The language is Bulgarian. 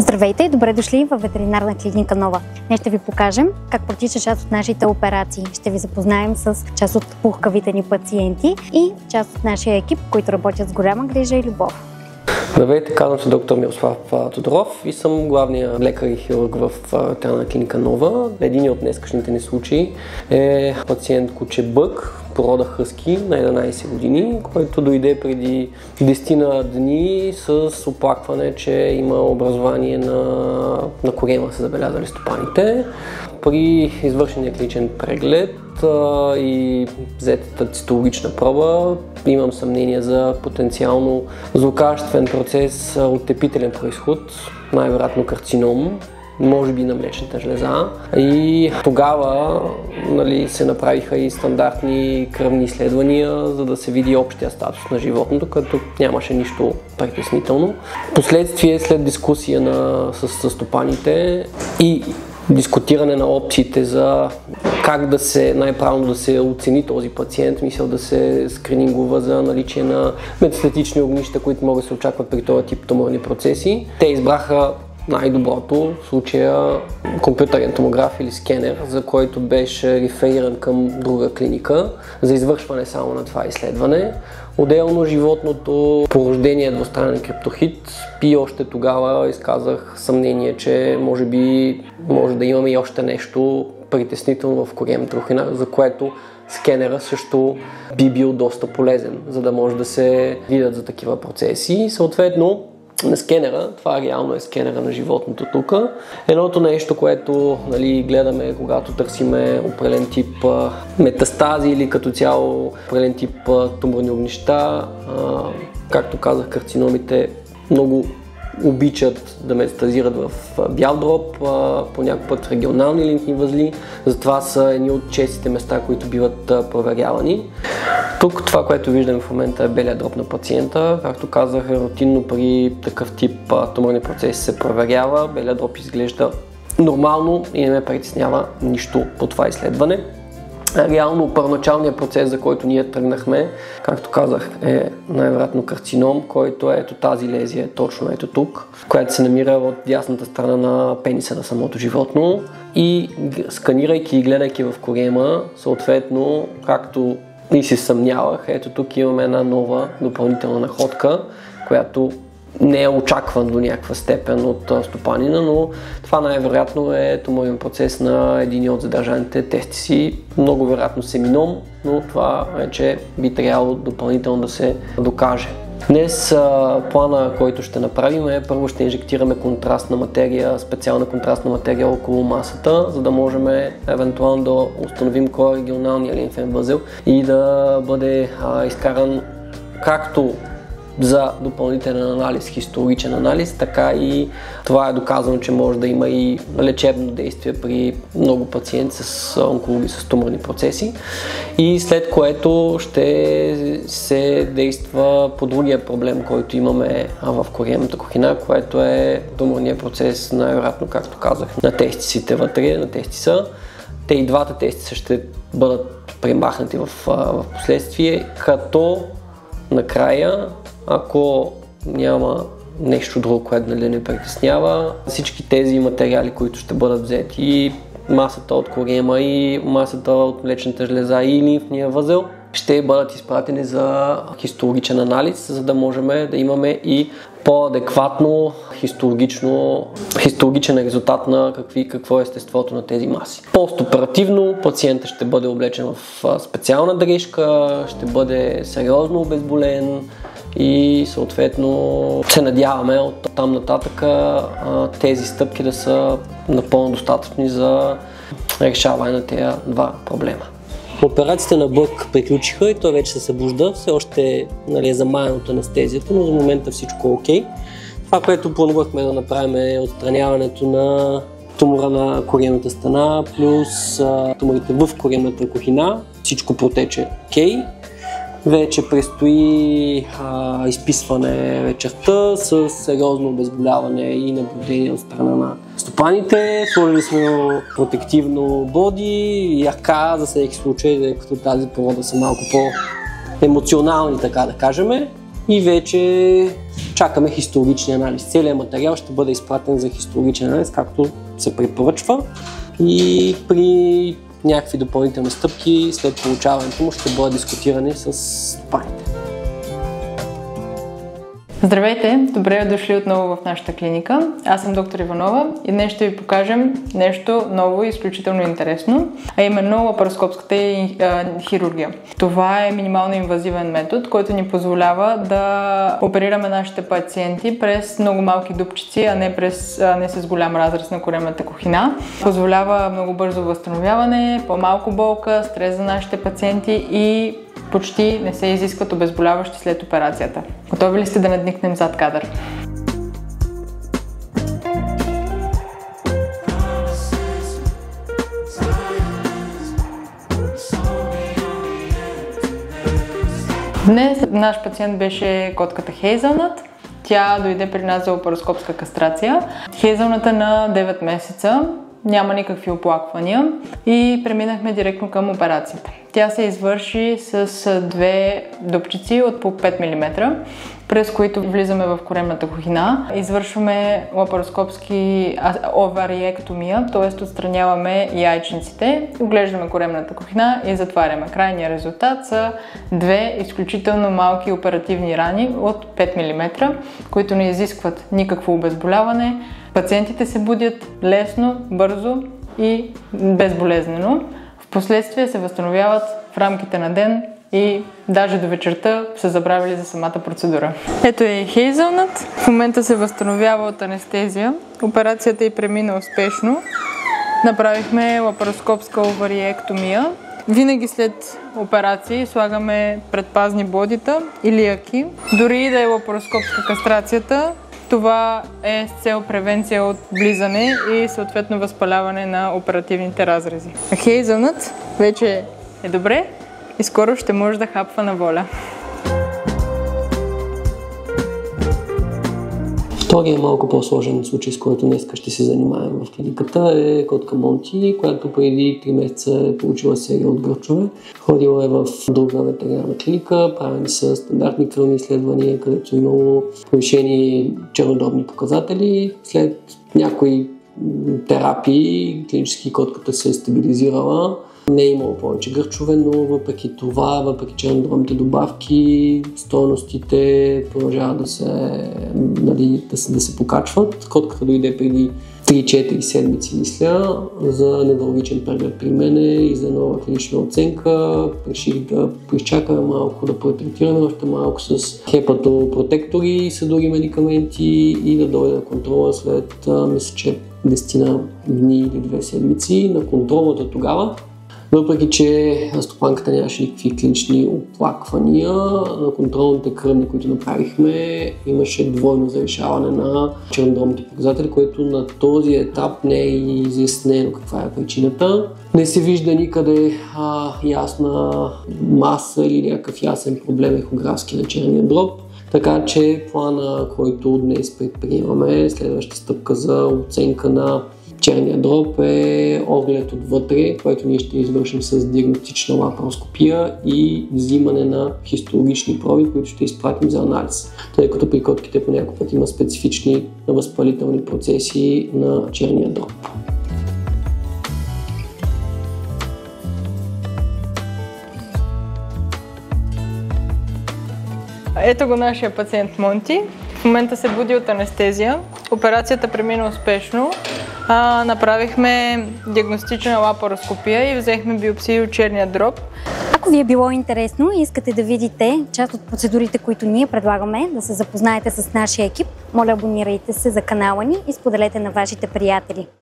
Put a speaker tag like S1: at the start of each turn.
S1: Здравейте и добре дошли в ветеринарна клиника Нова. Днес ще ви покажем как протича част от нашите операции. Ще ви запознаем с част от пухкавите ни пациенти и част от нашия екип, които работят с голяма грижа и любов.
S2: Здравейте, казвам се доктор Мирослав Тодоров и съм главният лекар и хирург в ветеринарна клиника Нова. Един от днескашните ни случаи е пациент куче Бък, порода хъски на 11 години, който дойде преди 10 дни с оплакване, че има образование на корема, са забелязали стопаните. При извършения клиничен преглед и взетата цитологична проба имам съмнение за потенциално злокачествен процес от епителен произход, най-вероятно карцином, може би на млечната жлеза. И тогава се направиха и стандартни кръвни изследвания, за да се види общия статус на животното, като нямаше нищо притеснително. Впоследствие, след дискусия с стопаните и дискутиране на опциите за как най-правилно да се оцени този пациент, мисля да се скринингува за наличие на метастатични огнища, които могат да се очакват при този тип туморни процеси. Те избраха най-доброто, в случая компютърен томограф или скенер, за който беше рефериран към друга клиника за извършване само на това изследване. Отделно животното по рождение двустранен криптохит и още тогава изказах съмнение, че може да имаме и още нещо притеснително в корем трохина, за което скенера също би бил доста полезен, за да може да се видят за такива процеси. Съответно, на скенера, това реално е скенера на животното тук. Едното нещо, което гледаме, когато търсиме определен тип метастази или като цяло определен тип туморни огнища, както казах, карциномите много обичат да метастазират в бял дроб, по някакъв път в регионални лимфни възли, затова са едни от честите места, които биват проверявани. Тук това, което виждаме в момента е белия дроб на пациента. Както казах, рутинно при такъв тип туморни процеси се проверява. Белия дроб изглежда нормално и не ме притеснява нищо по това изследване. Реално първоначалният процес, за който ние тръгнахме, както казах, е най-вероятно карцином, който ето тази лезия, точно ето тук, която се намира от дясната страна на пениса на самото животно. И сканирайки и гледайки в корема, съответно, както и се съмнявах, ето тук имаме една нова допълнителна находка, която не е очакван до някаква степен от стопанина, но това най-вероятно е туморен процес на един от задържаните тестиси, много вероятно семином, но това вече би трябвало допълнително да се докаже. Днес плана, който ще направим е първо ще инжектираме контрастна материя, специална контрастна материя около масата, за да можем евентуално да установим кой е регионалният лимфен възел и да бъде изкаран както за допълнителен анализ, хистологичен анализ, така и това е доказано, че може да има и лечебно действие при много пациенти с онкологии, с туморни процеси, и след което ще се действа по другия проблем, който имаме в коремната кухина, което е туморния процес, най-вероятно, както казах, на тестисите вътре, на тестиса. Те и двата тестиса ще бъдат премахнати в последствие, като накрая, ако няма нещо друго, което не притеснява, всички тези материали, които ще бъдат взети, масата от корема и масата от млечната жлеза и лимфния възел, ще бъдат изпратени за хистологичен анализ, за да можем да имаме и по-адекватно хистологичен резултат на какво е естеството на тези маси. Постоперативно пациентът ще бъде облечен в специална дрежка, ще бъде сериозно обезболен и съответно се надяваме от там нататък тези стъпки да са напълно достатъчни за решаване на тези два проблема. Операциите на Бък приключиха и той вече се събужда. Все още е замаян от анестезията, но за момента всичко е окей. Това, което планувахме да направим е отстраняването на тумора на коремната стена, плюс туморите в коремната кухина. Всичко протече окей. Вече предстои изписване вечерта с сериозно обезболяване и наблюдение от страна на стопаните. Сложили сме протективно боди и яка за всеки случай, като тази порода са малко по-емоционални, така да кажем. и вече чакаме хистологичния анализ. Целият материал ще бъде изпратен за хистологичен анализ, както се препоръчва, и при някакви допълнителни стъпки след получаването му ще бъдат дискутирани с парите.
S3: Здравейте! Добре дошли отново в нашата клиника. Аз съм доктор Иванова и днес ще ви покажем нещо ново и изключително интересно, а именно лапароскопската хирургия. Това е минимално инвазивен метод, който ни позволява да оперираме нашите пациенти през много малки дупчици, а не с голям разрез на коремната кухина. Позволява много бързо възстановяване, по-малко болка, стрес за нашите пациенти и почти не се изискват обезболяващи след операцията. Готови ли сте да надникнем зад кадър? Днес наш пациент беше котката Хейзълнат. Тя дойде при нас за лапароскопска кастрация. Хейзълната на 9 месеца. Няма никакви оплаквания и преминахме директно към операцията. Тя се извърши с две дупчици от по 5 мм, през които влизаме в коремната кухина. Извършваме лапароскопски овариектомия, т.е. отстраняваме яйчниците, оглеждаме коремната кухина и затваряме. Крайният резултат са две изключително малки оперативни рани от 5 мм, които не изискват никакво обезболяване. Пациентите се будят лесно, бързо и безболезнено. Впоследствие се възстановяват в рамките на ден и даже до вечерта са забравили за самата процедура. Ето е Хейзълнат. В момента се възстановява от анестезия. Операцията й премина успешно. Направихме лапароскопска овариектомия. Винаги след операции слагаме предпазни бодита или аки. Дори и да е лапароскопска кастрацията, това е с цел превенция от влизане и съответно възпаляване на оперативните разрези. Хейзълнат вече е добре и скоро ще може да хапва на воля.
S2: Вторият малко по-сложен случай, с който днес ще се занимаем в клиниката, е котка Монти, която преди 3 месеца е получила серия от гръчове. Ходила е в друга ветеринарна клиника, правени са стандартни кръвни изследвания, където имало повишени чернодробни показатели. След някои терапии клинически котката се е стабилизирала. Не е имало повече гърчове, но въпреки това, въпреки чернодробните добавки, стойностите продължават да се покачват. Котката дойде преди 3-4 седмици, мисля, за неврологичен преглед при мене и за нова клинична оценка. Реших да поизчакаме малко, да претретираме още малко с хепатопротектори и с други медикаменти и да дойде на контрола след, мисля, че 10 дни или 2 седмици. На контролата тогава, въпреки че стопанката нямаше никакви клинични оплаквания, на контролните кръвни, които направихме, имаше двойно завишаване на чернодробните показатели, което на този етап не е изяснено каква е причината. Не се вижда никъде ясна маса или някакъв ясен проблем ехографски на черния дроб. Така че плана, който днес предприемаме, следваща стъпка за оценка на черния дроб е оглед отвътре, който ние ще извършим с диагностична лапароскопия и взимане на хистологични проби, които ще изпратим за анализ, тъй като при котките по някой път има специфични възпалителни процеси на черния дроб.
S3: Ето го нашия пациент Монти. В момента се буди от анестезия. Операцията премина успешно. Направихме диагностична лапароскопия и взехме биопсия от черния дроб.
S1: Ако ви е било интересно и искате да видите част от процедурите, които ние предлагаме, да се запознаете с нашия екип, моля, абонирайте се за канала ни и споделете на вашите приятели.